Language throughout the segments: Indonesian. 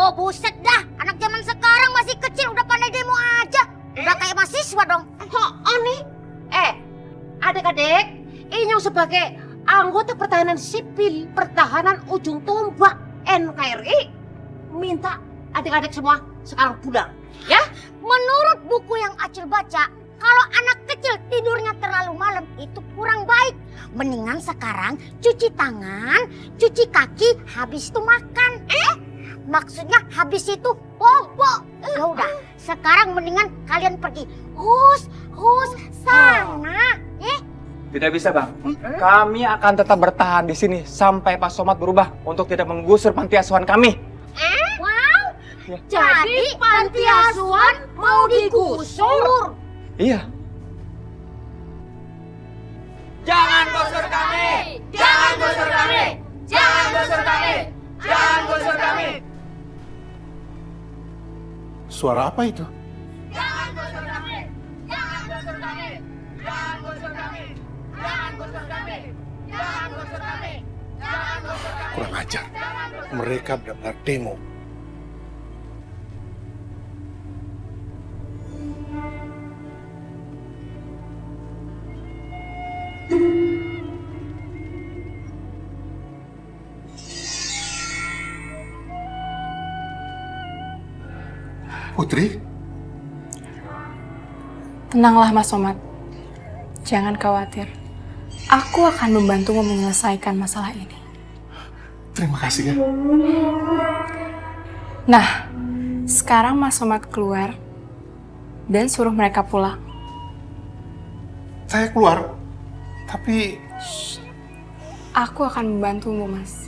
Oh buset dah, anak zaman sekarang masih kecil udah pandai demo aja. Udah kayak mahasiswa dong. Ani, adik-adik, ini sebagai anggota pertahanan sipil, pertahanan ujung tombak NKRI, minta adik-adik semua sekarang pulang, ya? Menurut buku yang Acil baca, kalau anak kecil tidurnya terlalu malam itu kurang baik. Mendingan sekarang cuci tangan, cuci kaki, habis itu makan. Maksudnya habis itu bobo. Ya udah, sekarang mendingan kalian pergi. Hus sana. Tidak bisa, Bang. Kami akan tetap bertahan di sini sampai Pak Somad berubah untuk tidak menggusur panti asuhan kami. Wow. Ya. Jadi panti asuhan mau digusur. Iya. Jangan gusur kami! Jangan gusur kami! Jangan gusur kami! Jangan gusur kami! Suara apa itu? Jangan gusur kami! Jangan gusur kami! Jangan gusur kami! Jangan gusur kami! Jangan gusur kami! Jangan gusur kami! Kurang ajar. Mereka benar-benar demo. Putri? Tenanglah Mas Somad. Jangan khawatir. Aku akan membantumu menyelesaikan masalah ini. Terima kasih ya. Nah, sekarang Mas Somad keluar dan suruh mereka pulang. Saya keluar, tapi Aku akan membantumu, Mas.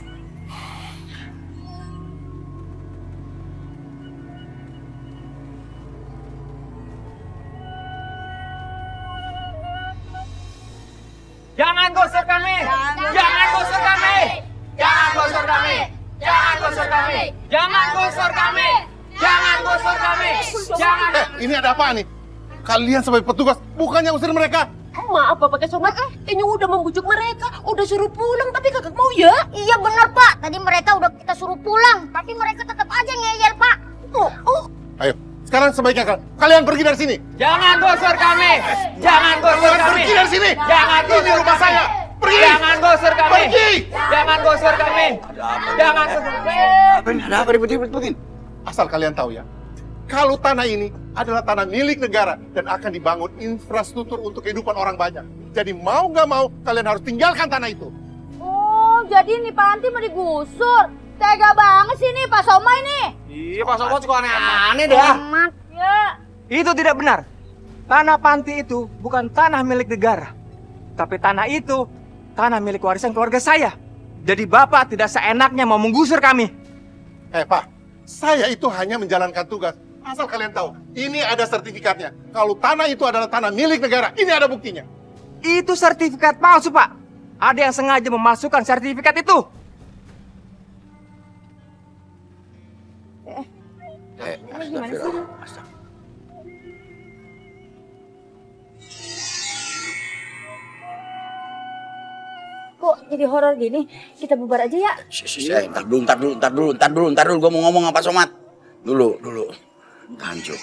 Jangan gusur kami! Jangan gusur kami! Jangan gusur kami! Jangan gusur kami! Jangan gusur kami! Jangan gusur kami! Jangan! ini ada apa nih? Kalian sebagai petugas bukannya usir mereka? Maaf Bapak Somad, ini udah membujuk mereka, udah suruh pulang tapi kagak mau ya? Iya benar Pak, tadi mereka udah kita suruh pulang, tapi mereka tetap aja ngeyel Pak. Ayo, sekarang sebaiknya kalian pergi dari sini. Jangan gusur kami! Jangan gusur Kalian kami! pergi dari sini. Jangan Ini gusur rumah kami! saya. Pergi. Jangan gusur kami! Pergi. Jangan gusur kami! Jangan gusur kami! Ada apa ribut-ribut? Asal kalian tahu ya, kalau tanah ini adalah tanah milik negara dan akan dibangun infrastruktur untuk kehidupan orang banyak. Jadi mau nggak mau, kalian harus tinggalkan tanah itu. Oh, jadi nih panti mau digusur. Tega banget sih nih Pak Soma ini. Iya, Pak Somad suka aneh-aneh deh. Amat ya. Itu tidak benar. Tanah panti itu bukan tanah milik negara. Tapi tanah itu tanah milik warisan keluarga saya. Jadi Bapak tidak seenaknya mau menggusur kami. Pak, saya itu hanya menjalankan tugas. Asal kalian tahu, ini ada sertifikatnya. Kalau tanah itu adalah tanah milik negara, ini ada buktinya. Itu sertifikat palsu, Pak. Ada yang sengaja memalsukan sertifikat itu. Kok jadi horor gini? Kita bubar aja ya. Ntar dulu. Gue mau ngomong sama Pak Somad. Dulu. Tanjuk.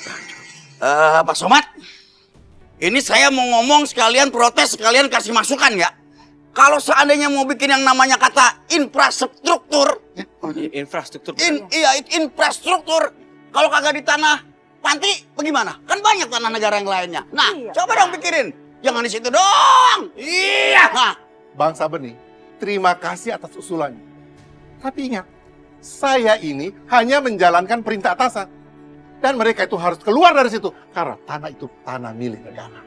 Pak Somad, ini saya mau ngomong sekalian protes, sekalian kasih masukan ya. Kalau seandainya mau bikin yang namanya kata infrastruktur, Infrastruktur. infrastruktur. Kalau kagak di tanah panti, bagaimana? Kan banyak tanah negara yang lainnya. Nah, coba dong pikirin. Jangan di situ dong. Iya. Nah, Bang Sabeni, terima kasih atas usulannya. Tapi ingat, saya ini hanya menjalankan perintah atasan. Dan mereka itu harus keluar dari situ. Karena tanah itu tanah milik negara.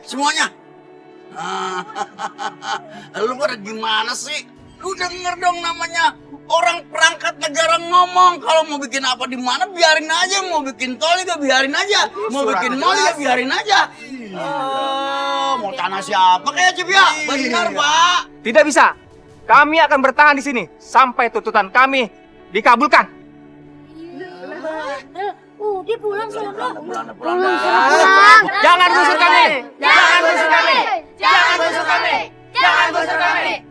Semuanya. Lu pada gimana sih? Lu denger dong namanya orang perangkat negara ngomong. Kalau mau bikin apa di mana biarin aja. Mau bikin tol juga biarin aja. Mau bikin mall juga biarin aja. Mau tanah siapa kayak Cip ya? Benar Pak. Tidak bisa. Kami akan bertahan di sini sampai tuntutan kami dikabulkan. Dia pulang sana. Pulang. Jangan gusur kami! Jangan gusur kami! Jangan gusur kami! Jangan gusur kami!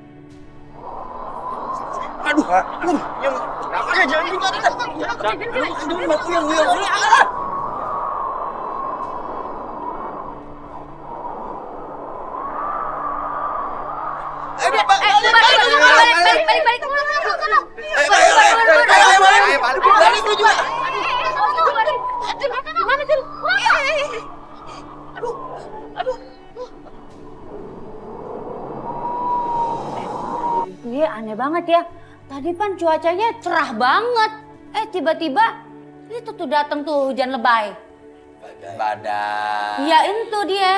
Dia aneh banget ya. Tadi kan cuacanya cerah banget. Tiba-tiba itu tuh datang tuh hujan lebay. Badai. Iya itu dia.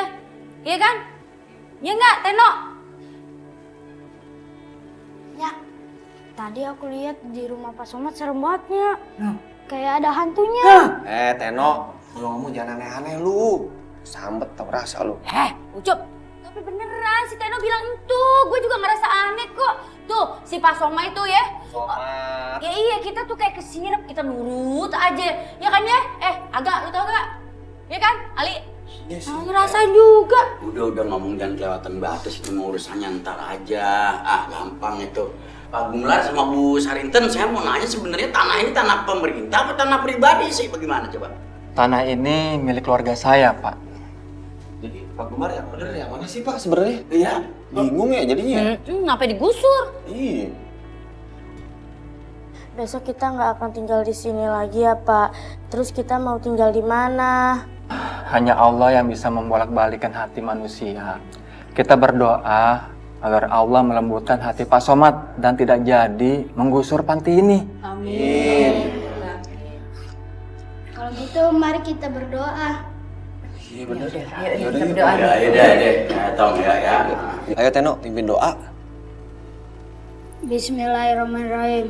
Iya kan? Ya enggak, Teno? Ya. Tadi aku lihat di rumah Pak Somad serem bangetnya. Kayak ada hantunya. Teno, lu ngomong jangan aneh-aneh lu. Sambet tau rasa lu. Ucup. Tapi beneran si Teno bilang itu. Gue juga ngerasa aneh kok. Tuh, si Pak Soma itu ya. Somad. Ya iya, kita tuh kayak kesirep, kita nurut aja. Ya kan ya? Agak, lu tau gak? Ya kan, Ali? Yes. Ngerasain juga. Udah ngomong jangan kelewatan batas, itu mau urusannya ntar aja. Gampang itu. Pak Gumelar sama Bu Sarinten, saya mau nanya sebenarnya tanah ini tanah pemerintah atau tanah pribadi sih? Bagaimana coba? Tanah ini milik keluarga saya, Pak. Jadi Pak Gumar yang bener yang mana sih Pak sebenarnya? Iya. Bingung ya jadinya. Ngapain digusur? Iya. Besok kita nggak akan tinggal di sini lagi ya Pak. Terus kita mau tinggal di mana? Hanya Allah yang bisa membolak-balikan hati manusia. Kita berdoa agar Allah melembutkan hati Pak Somad dan tidak jadi menggusur panti ini. Amin. Kalau gitu mari kita berdoa. Iya bener deh. Ya deh. Tong ya. Ayo Teno, pimpin doa. Bismillahirrahmanirrahim.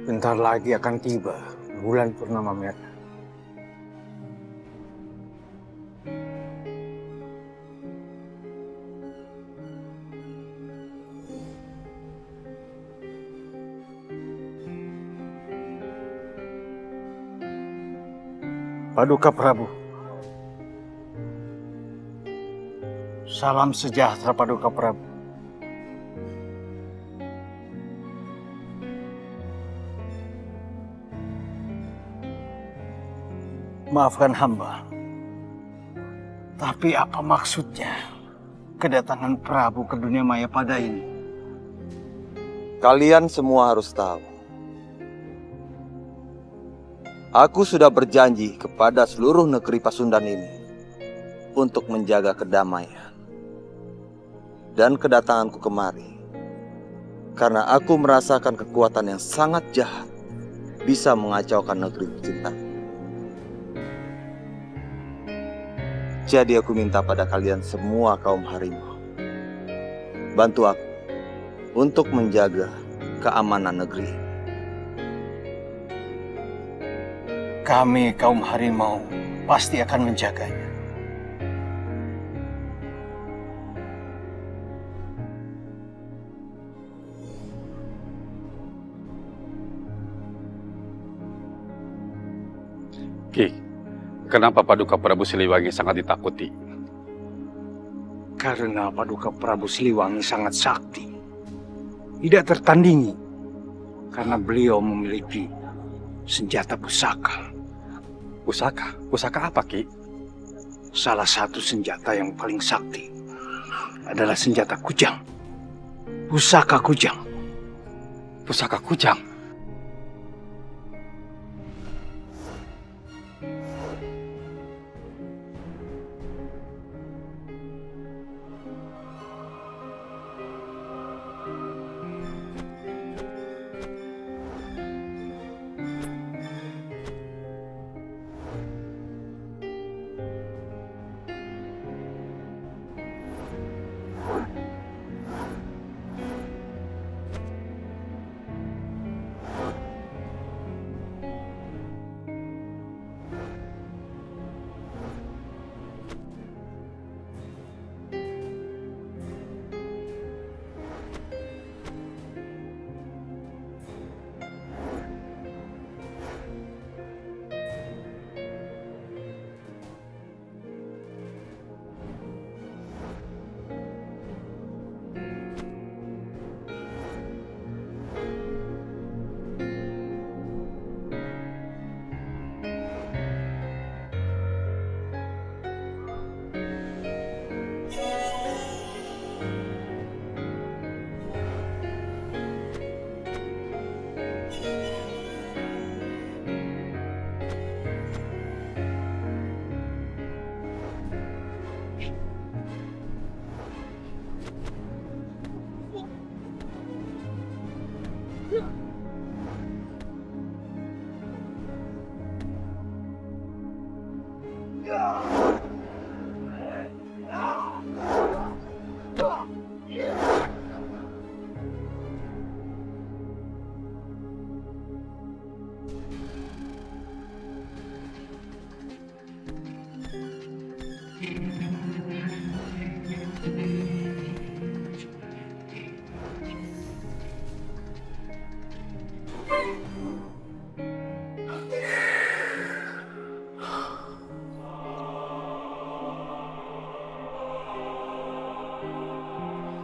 Bentar lagi akan tiba bulan purnama merah. Paduka Prabu. Salam sejahtera Paduka Prabu. Maafkan hamba. Tapi apa maksudnya kedatangan Prabu ke dunia maya pada ini? Kalian semua harus tahu. Aku sudah berjanji kepada seluruh negeri Pasundan ini untuk menjaga kedamaian. Dan kedatanganku kemari karena aku merasakan kekuatan yang sangat jahat bisa mengacaukan negeri tercinta. Jadi aku minta pada kalian semua kaum harimau, bantu aku untuk menjaga keamanan negeri. Kami kaum harimau pasti akan menjaganya. Ki, kenapa Paduka Prabu Siliwangi sangat ditakuti? Karena Paduka Prabu Siliwangi sangat sakti, tidak tertandingi, karena beliau memiliki senjata pusaka. Pusaka apa, Ki? Salah satu senjata yang paling sakti adalah senjata kujang. Pusaka kujang. Pusaka kujang?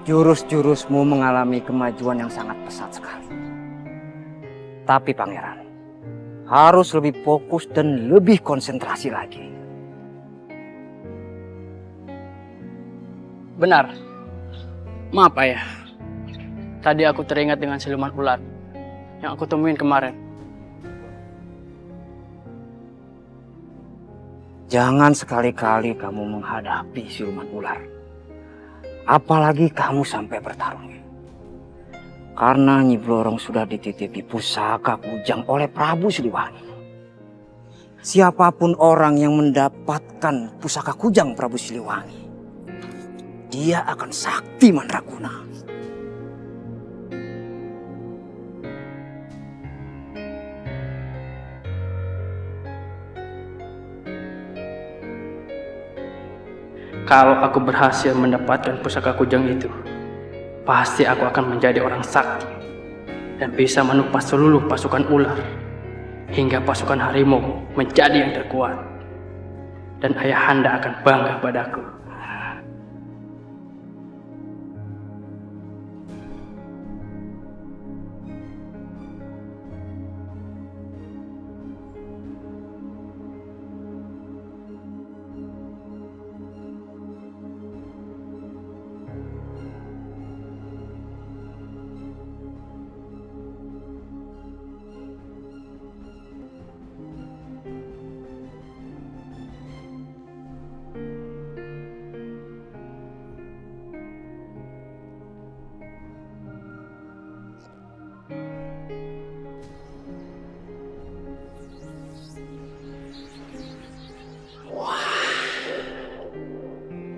Jurus-jurusmu mengalami kemajuan yang sangat pesat sekali. Tapi pangeran, harus lebih fokus dan lebih konsentrasi lagi. Benar. Maaf ayah. Tadi aku teringat dengan siluman ular yang aku temuin kemarin. Jangan sekali-kali kamu menghadapi siluman ular. Apalagi kamu sampai bertarung. Karena Nyi Blorong sudah dititipi pusaka kujang oleh Prabu Siliwangi. Siapapun orang yang mendapatkan pusaka kujang Prabu Siliwangi, dia akan sakti mandraguna. Kalau aku berhasil mendapatkan pusaka kujang itu, pasti aku akan menjadi orang sakti dan bisa menumpas seluruh pasukan ular hingga pasukan harimau menjadi yang terkuat. Dan ayahanda akan bangga padaku.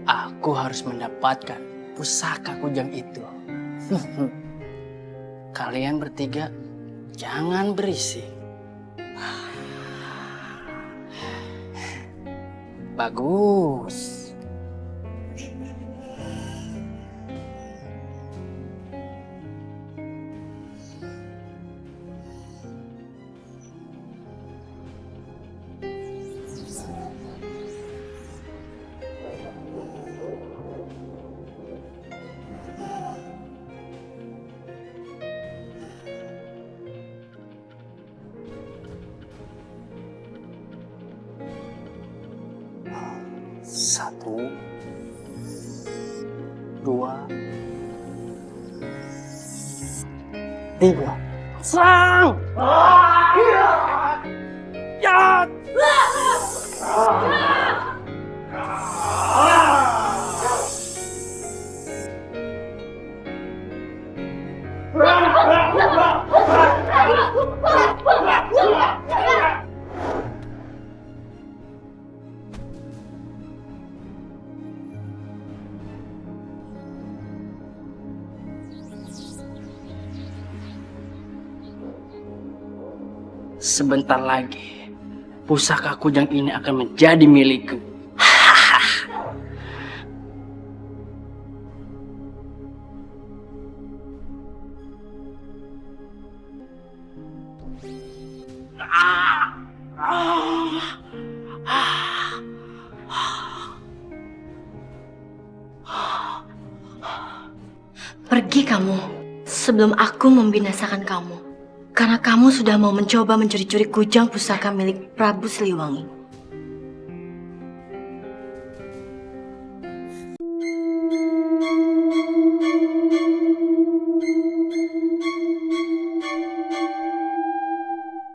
Aku harus mendapatkan pusaka kujang itu. Kalian bertiga jangan berisik. Bagus. Satu, dua, tiga. Serang! Ya! Sebentar lagi, pusaka kujang ini akan menjadi milikku. Pergi kamu sebelum aku membinasakan kamu. Karena kamu sudah mau mencoba mencuri-curi kujang pusaka milik Prabu Siliwangi.